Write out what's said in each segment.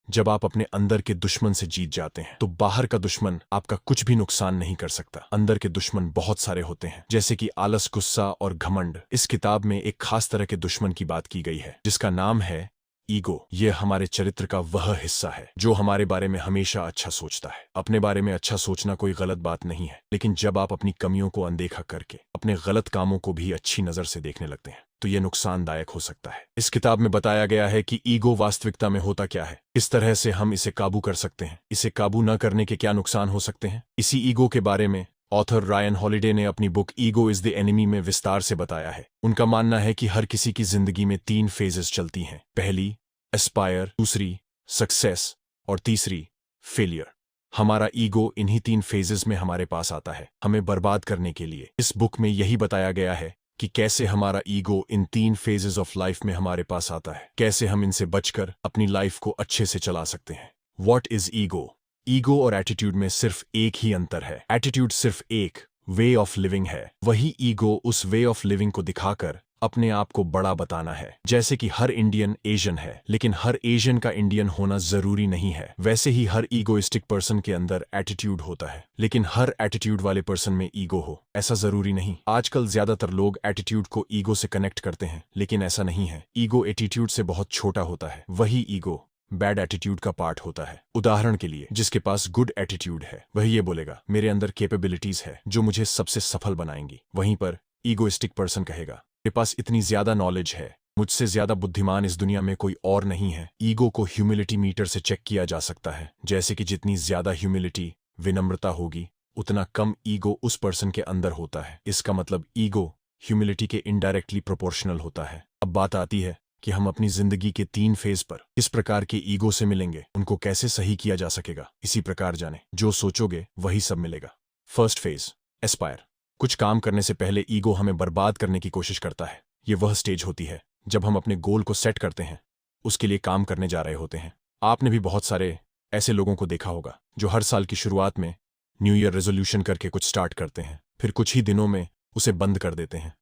जब आप अपने अंदर के दुश्मन से जीत जाते हैं तो बाहर का दुश्मन आपका कुछ भी नुकसान नहीं कर सकता। अंदर के दुश्मन बहुत सारे होते हैं, जैसे कि आलस, गुस्सा और घमंड। इस किताब में एक खास तरह के दुश्मन की बात की गई है जिसका नाम है ईगो। ये हमारे चरित्र का वह हिस्सा है जो हमारे बारे में हमेशा अच्छा सोचता है। अपने बारे में अच्छा सोचना कोई गलत बात नहीं है, लेकिन जब आप अपनी कमियों को अनदेखा करके अपने गलत कामों को भी अच्छी नजर से देखने लगते हैं तो यह नुकसानदायक हो सकता है। इस किताब में बताया गया है कि ईगो वास्तविकता में होता क्या है, किस तरह से हम इसे काबू कर सकते हैं, इसे काबू न करने के क्या नुकसान हो सकते हैं। इसी ईगो के बारे में ऑथर रायन हॉलिडे ने अपनी book ego is the enemy में विस्तार से बताया है। उनका मानना है कि हर किसी की जिंदगी में 3 फेजेस चलती हैं। पहली एस्पायर, दूसरी सक्सेस और तीसरी फेलियर। हमारा ईगो इन्हीं 3 फेजेस में हमारे पास आता है हमें बर्बाद करने के लिए। इस बुक में यही बताया गया है कि कैसे हमारा ego in 3 phases of life में हमारे पास आता है, कैसे हम इनसे बचकर अपनी लाइफ को अच्छे से चला सकते हैं। What is ego? ईगो और एटीट्यूड में सिर्फ एक ही अंतर है। एटीट्यूड सिर्फ एक वे ऑफ लिविंग है, वही ईगो उस वे ऑफ लिविंग को दिखाकर अपने आप को बड़ा बताना है। जैसे कि हर इंडियन एशियन है, लेकिन हर एशियन का इंडियन होना जरूरी नहीं है, वैसे ही हर ईगोइस्टिक पर्सन के अंदर एटीट्यूड होता है, लेकिन हर एटीट्यूड वाले पर्सन में ईगो हो ऐसा जरूरी नहीं। आजकल ज्यादातर लोग एटीट्यूड को ईगो से कनेक्ट करते हैं, लेकिन ऐसा नहीं है। ईगो एटीट्यूड से बहुत छोटा होता है, वही ईगो बैड एटीट्यूड का पार्ट होता है। उदाहरण के लिए, जिसके पास गुड एटीट्यूड है वही ये बोलेगा मेरे अंदर कैपेबिलिटीज है जो मुझे सबसे सफल बनाएंगी। वहीं पर ईगोइस्टिक पर्सन कहेगा मेरे पास इतनी ज्यादा नॉलेज है, मुझसे ज्यादा बुद्धिमान इस दुनिया में कोई और नहीं है। ईगो को ह्यूमिलिटी मीटर से चेक किया जा सकता है, जैसे कि जितनी ज्यादा ह्यूमिलिटी, विनम्रता होगी उतना कम ईगो उस पर्सन के अंदर होता है। इसका मतलब ईगो ह्यूमिलिटी के इनडायरेक्टली प्रोपोर्शनल होता है। अब बात आती है कि हम अपनी जिंदगी के 3 फेज पर किस प्रकार के ईगो से मिलेंगे, उनको कैसे सही किया जा सकेगा। इसी प्रकार जाने, जो सोचोगे वही सब मिलेगा। First phase Aspire. कुछ काम करने से पहले ईगो हमें बर्बाद करने की कोशिश करता है। ये वह स्टेज होती है जब हम अपने गोल को सेट करते हैं, उसके लिए काम करने जा रहे होते हैं। आपने भी बहुत सारे ऐसे लोगों को देखा होगा जो हर साल की शुरुआत में न्यू ईयर रेजोल्यूशन करके कुछ स्टार्ट करते हैं, फिर कुछ ही दिनों में उसे बंद कर देते हैं।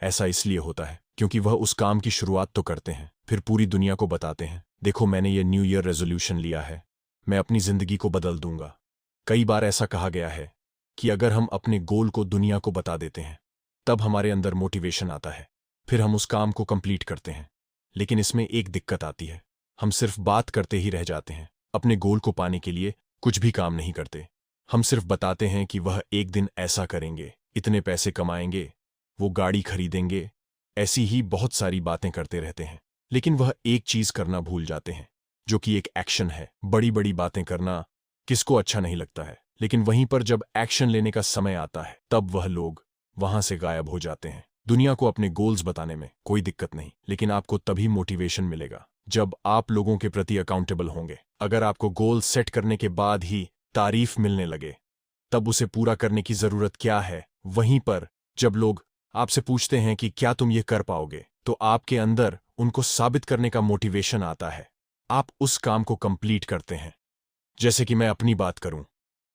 ऐसा इसलिए होता है क्योंकि वह उस काम की शुरुआत तो करते हैं, फिर पूरी दुनिया को बताते हैं देखो मैंने ये न्यू ईयर रेजोल्यूशन लिया है, मैं अपनी जिंदगी को बदल दूंगा। कई बार ऐसा कहा गया है कि अगर हम अपने गोल को दुनिया को बता देते हैं तब हमारे अंदर मोटिवेशन आता है, फिर हम उस काम को कंप्लीट करते हैं। लेकिन इसमें एक दिक्कत आती है, हम सिर्फ बात करते ही रह जाते हैं, अपने गोल को पाने के लिए कुछ भी काम नहीं करते। हम सिर्फ बताते हैं कि वह एक दिन ऐसा करेंगे, इतने पैसे कमाएंगे, वो गाड़ी खरीदेंगे, ऐसी ही बहुत सारी बातें करते रहते हैं, लेकिन वह एक चीज करना भूल जाते हैं जो कि एक एक्शन है। बड़ी बड़ी बातें करना किसको अच्छा नहीं लगता है, लेकिन वहीं पर जब एक्शन लेने का समय आता है तब वह लोग वहां से गायब हो जाते हैं। दुनिया को अपने गोल्स बताने में कोई दिक्कत नहीं, लेकिन आपको तभी मोटिवेशन मिलेगा जब आप लोगों के प्रति अकाउंटेबल होंगे। अगर आपको गोल सेट करने के बाद ही तारीफ मिलने लगे तब उसे पूरा करने की जरूरत क्या है। वहीं पर जब लोग आपसे पूछते हैं कि क्या तुम ये कर पाओगे, तो आपके अंदर उनको साबित करने का मोटिवेशन आता है, आप उस काम को कंप्लीट करते हैं। जैसे कि मैं अपनी बात करूं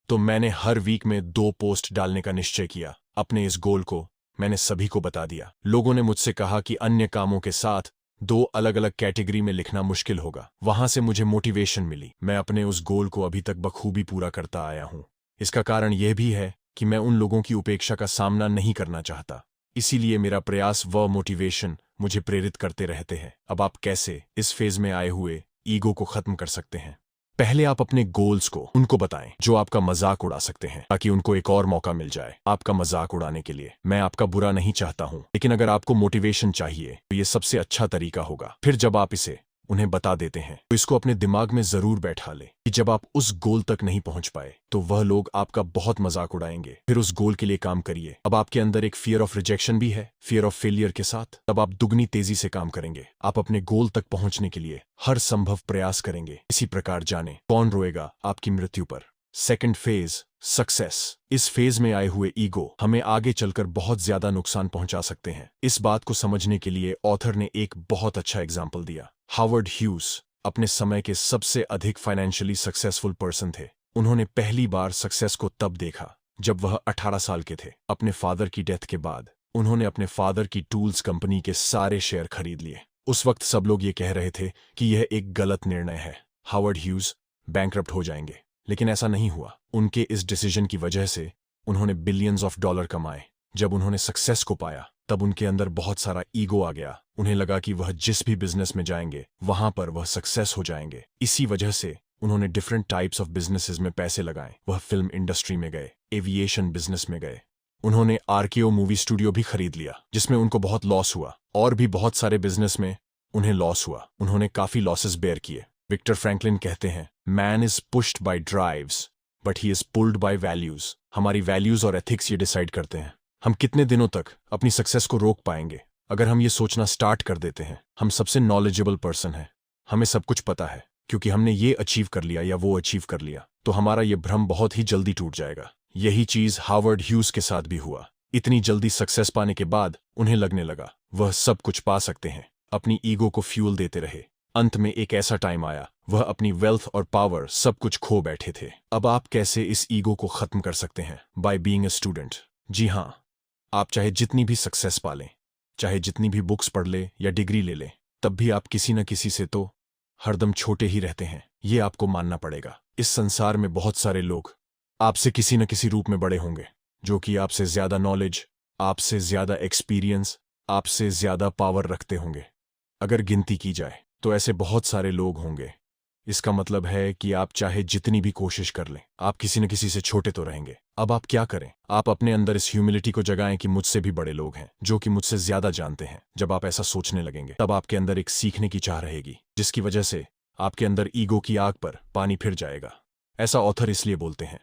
तो मैंने हर वीक में 2 पोस्ट डालने का निश्चय किया। अपने इस गोल को मैंने सभी को बता दिया। लोगों ने मुझसे कहा कि अन्य कामों के साथ 2 अलग अलग कैटेगरी में लिखना मुश्किल होगा। वहां से मुझे मोटिवेशन मिली। मैं अपने उस गोल को अभी तक बखूबी पूरा करता आया हूं। इसका कारण यह भी है कि मैं उन लोगों की उपेक्षा का सामना नहीं करना चाहता, इसीलिए मेरा प्रयास व मोटिवेशन मुझे प्रेरित करते रहते हैं। अब आप कैसे इस फेज में आए हुए ईगो को खत्म कर सकते हैं? पहले आप अपने गोल्स को उनको बताएं जो आपका मजाक उड़ा सकते हैं, ताकि उनको एक और मौका मिल जाए आपका मजाक उड़ाने के लिए। मैं आपका बुरा नहीं चाहता हूं, लेकिन अगर आपको मोटिवेशन चाहिए तो ये सबसे अच्छा तरीका होगा। फिर जब आप इसे उन्हें बता देते हैं तो इसको अपने दिमाग में जरूर बैठा ले कि जब आप उस गोल तक नहीं पहुंच पाए तो वह लोग आपका बहुत मजाक उड़ाएंगे। फिर उस गोल के लिए काम करिए। अब आपके अंदर एक फियर ऑफ रिजेक्शन भी है, फियर ऑफ फेलियर के साथ, तब आप दुगनी तेजी से काम करेंगे। आप अपने गोल तक पहुंचने के लिए हर संभव प्रयास करेंगे। इसी प्रकार जाने कौन रोएगा आपकी मृत्यु पर। Second phase success. इस फेज में आए हुए ईगो हमें आगे चलकर बहुत ज्यादा नुकसान पहुंचा सकते हैं। इस बात को समझने के लिए ऑथर ने एक बहुत अच्छा एग्जाम्पल दिया। हावर्ड ह्यूज अपने समय के सबसे अधिक फाइनेंशियली सक्सेसफुल पर्सन थे। उन्होंने पहली बार सक्सेस को तब देखा जब वह 18 साल के थे। अपने फादर की डेथ के बाद उन्होंने अपने फादर की टूल्स कंपनी के सारे शेयर खरीद लिए। उस वक्त सब लोग ये कह रहे थे कि यह एक गलत निर्णय है। हावर्ड ह्यूज बैंकरप्ट हो जाएंगे। लेकिन ऐसा नहीं हुआ। उनके इस डिसीजन की वजह से उन्होंने बिलियंस ऑफ डॉलर कमाए। जब उन्होंने सक्सेस को पाया तब उनके अंदर बहुत सारा ईगो आ गया। उन्हें लगा कि वह जिस भी बिजनेस में जाएंगे वहां पर वह सक्सेस हो जाएंगे। इसी वजह से उन्होंने डिफरेंट टाइप्स ऑफ बिजनेसेस में पैसे लगाए। वह फिल्म इंडस्ट्री में गए, एविएशन बिजनेस में गए। उन्होंने आरकेओ मूवी स्टूडियो भी खरीद लिया जिसमें उनको बहुत लॉस हुआ, और भी बहुत सारे बिजनेस में उन्हें लॉस हुआ। उन्होंने काफी लॉसेस बेयर किए। विक्टर फ्रैंकलिन कहते हैं, man is pushed by drives but he is pulled by values. हमारी वैल्यूज और एथिक्स ये डिसाइड करते हैं हम कितने दिनों तक अपनी सक्सेस को रोक पाएंगे। अगर हम ये सोचना स्टार्ट कर देते हैं हम सबसे नॉलेजेबल पर्सन हैं, हमें सब कुछ पता है क्योंकि हमने ये अचीव कर लिया या वो अचीव कर लिया, तो हमारा ये भ्रम बहुत ही जल्दी टूट जाएगा। यही चीज हावर्ड ह्यूज के साथ भी हुआ। इतनी जल्दी सक्सेस पाने के बाद उन्हें लगने लगा वह सब कुछ पा सकते हैं। अपनी ईगो को फ्यूल देते रहे। अंत में एक ऐसा टाइम आया वह अपनी वेल्थ और पावर सब कुछ खो बैठे थे। अब आप कैसे इस ईगो को खत्म कर सकते हैं? By being a student. जी हाँ, आप चाहे जितनी भी सक्सेस पा लें, चाहे जितनी भी बुक्स पढ़ ले या डिग्री ले लें, तब भी आप किसी न किसी से तो हरदम छोटे ही रहते हैं। ये आपको मानना पड़ेगा। इस संसार में बहुत सारे लोग आपसे किसी न किसी रूप में बड़े होंगे जो कि आपसे ज्यादा नॉलेज, आपसे ज्यादा एक्सपीरियंस, आपसे ज्यादा पावर रखते होंगे। अगर गिनती की जाए तो ऐसे बहुत सारे लोग होंगे। इसका मतलब है कि आप चाहे जितनी भी कोशिश कर लें आप किसी न किसी से छोटे तो रहेंगे। अब आप क्या करें? आप अपने अंदर इस ह्यूमिलिटी को जगाएं कि मुझसे भी बड़े लोग हैं जो कि मुझसे ज्यादा जानते हैं। जब आप ऐसा सोचने लगेंगे तब आपके अंदर एक सीखने की चाह रहेगी जिसकी वजह से आपके अंदर ईगो की आग पर पानी फिर जाएगा। ऐसा ऑथर इसलिए बोलते हैं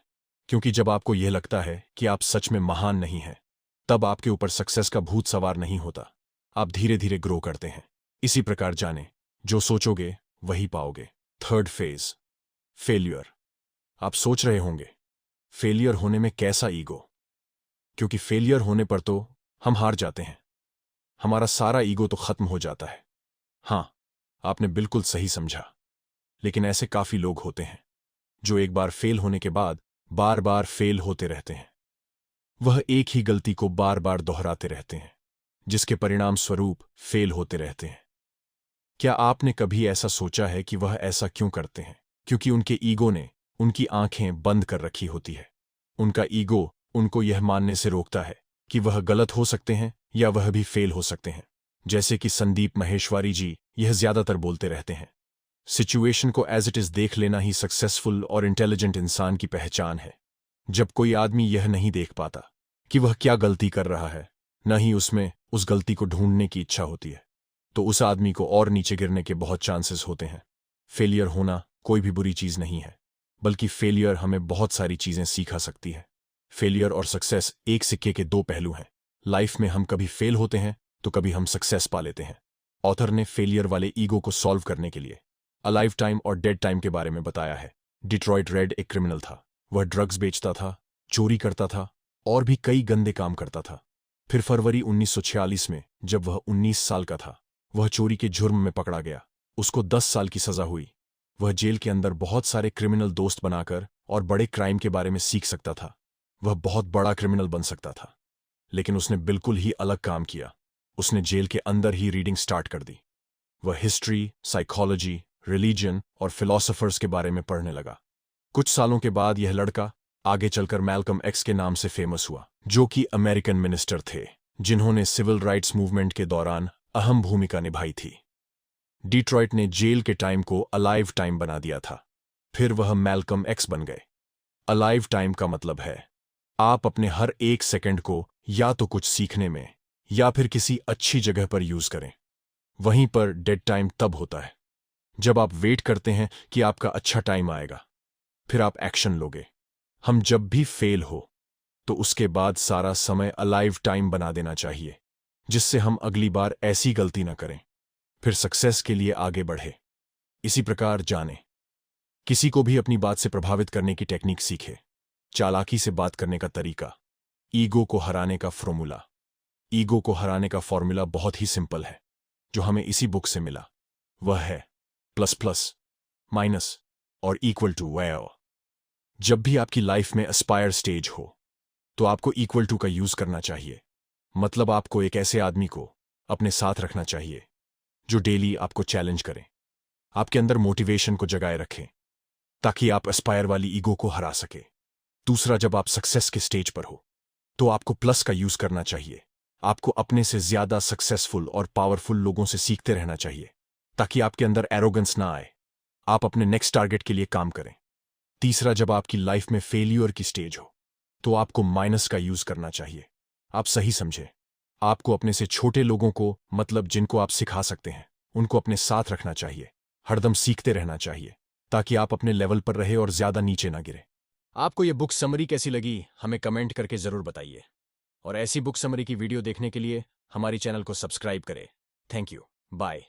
क्योंकि जब आपको यह लगता है कि आप सच में महान नहीं हैं तब आपके ऊपर सक्सेस का भूत सवार नहीं होता। आप धीरे धीरे ग्रो करते हैं। इसी प्रकार जाने, जो सोचोगे वही पाओगे। Third phase, failure. आप सोच रहे होंगे फेलियर होने में कैसा ईगो? क्योंकि फेलियर होने पर तो हम हार जाते हैं, हमारा सारा ईगो तो खत्म हो जाता है। हां, आपने बिल्कुल सही समझा। लेकिन ऐसे काफी लोग होते हैं जो एक बार फेल होने के बाद बार बार फेल होते रहते हैं। वह एक ही गलती को बार बार दोहराते रहते हैं जिसके परिणाम स्वरूप फेल होते रहते हैं। क्या आपने कभी ऐसा सोचा है कि वह ऐसा क्यों करते हैं? क्योंकि उनके ईगो ने उनकी आंखें बंद कर रखी होती है। उनका ईगो उनको यह मानने से रोकता है कि वह गलत हो सकते हैं या वह भी फेल हो सकते हैं। जैसे कि संदीप माहेश्वरी जी यह ज्यादातर बोलते रहते हैं, सिचुएशन को एज इट इज देख लेना ही सक्सेसफुल और इंटेलिजेंट इंसान की पहचान है। जब कोई आदमी यह नहीं देख पाता कि वह क्या गलती कर रहा है, न ही उसमें उस गलती को ढूंढने की इच्छा होती है, तो उस आदमी को और नीचे गिरने के बहुत चांसेस होते हैं। फेलियर होना कोई भी बुरी चीज नहीं है, बल्कि फेलियर हमें बहुत सारी चीजें सिखा सकती है। फेलियर और सक्सेस एक सिक्के के दो पहलू हैं। लाइफ में हम कभी फेल होते हैं तो कभी हम सक्सेस पा लेते हैं। ऑथर ने फेलियर वाले ईगो को सॉल्व करने के लिए अलाइव टाइम और डेड टाइम के बारे में बताया है। डिट्रॉइट रेड एक क्रिमिनल था। वह ड्रग्स बेचता था, चोरी करता था और भी कई गंदे काम करता था। फिर फरवरी 1946 में जब वह 19 साल का था, वह चोरी के जुर्म में पकड़ा गया। उसको 10 साल की सजा हुई। वह जेल के अंदर बहुत सारे क्रिमिनल दोस्त बनाकर और बड़े क्राइम के बारे में सीख सकता था। वह बहुत बड़ा क्रिमिनल बन सकता था, लेकिन उसने बिल्कुल ही अलग काम किया। उसने जेल के अंदर ही रीडिंग स्टार्ट कर दी। वह हिस्ट्री, साइकोलॉजी, रिलीजन और फिलोसोफर्स के बारे में पढ़ने लगा। कुछ सालों के बाद यह लड़का आगे चलकर मैल्कम एक्स के नाम से फेमस हुआ, जो कि अमेरिकन मिनिस्टर थे जिन्होंने सिविल राइट्स मूवमेंट के दौरान अहम भूमिका निभाई थी। डिट्रॉइट ने जेल के टाइम को अलाइव टाइम बना दिया था। फिर वह मैल्कम एक्स बन गए। अलाइव टाइम का मतलब है आप अपने हर एक सेकंड को या तो कुछ सीखने में या फिर किसी अच्छी जगह पर यूज करें। वहीं पर डेड टाइम तब होता है जब आप वेट करते हैं कि आपका अच्छा टाइम आएगा, फिर आप एक्शन लोगे। हम जब भी फेल हो तो उसके बाद सारा समय अलाइव टाइम बना देना चाहिए, जिससे हम अगली बार ऐसी गलती ना करें, फिर सक्सेस के लिए आगे बढ़े। इसी प्रकार जाने, किसी को भी अपनी बात से प्रभावित करने की टेक्निक सीखे। चालाकी से बात करने का तरीका, ईगो को हराने का फॉर्मूला। ईगो को हराने का फॉर्मूला बहुत ही सिंपल है, जो हमें इसी बुक से मिला। वह है प्लस प्लस, माइनस और इक्वल टू वेयर। जब भी आपकी लाइफ में एस्पायर स्टेज हो तो आपको इक्वल टू का यूज करना चाहिए। मतलब आपको एक ऐसे आदमी को अपने साथ रखना चाहिए जो डेली आपको चैलेंज करे, आपके अंदर मोटिवेशन को जगाए रखें ताकि आप एस्पायर वाली ईगो को हरा सके। दूसरा, जब आप सक्सेस के स्टेज पर हो तो आपको प्लस का यूज करना चाहिए। आपको अपने से ज्यादा सक्सेसफुल और पावरफुल लोगों से सीखते रहना चाहिए ताकि आपके अंदर एरोगेंस ना आए, आप अपने नेक्स्ट टारगेट के लिए काम करें। तीसरा, जब आपकी लाइफ में फेलियर की स्टेज हो तो आपको माइनस का यूज करना चाहिए। आप सही समझे, आपको अपने से छोटे लोगों को, मतलब जिनको आप सिखा सकते हैं, उनको अपने साथ रखना चाहिए। हरदम सीखते रहना चाहिए ताकि आप अपने लेवल पर रहे और ज्यादा नीचे ना गिरे। आपको यह बुक समरी कैसी लगी हमें कमेंट करके जरूर बताइए, और ऐसी बुक समरी की वीडियो देखने के लिए हमारी चैनल को सब्सक्राइब करें। Thank you, bye.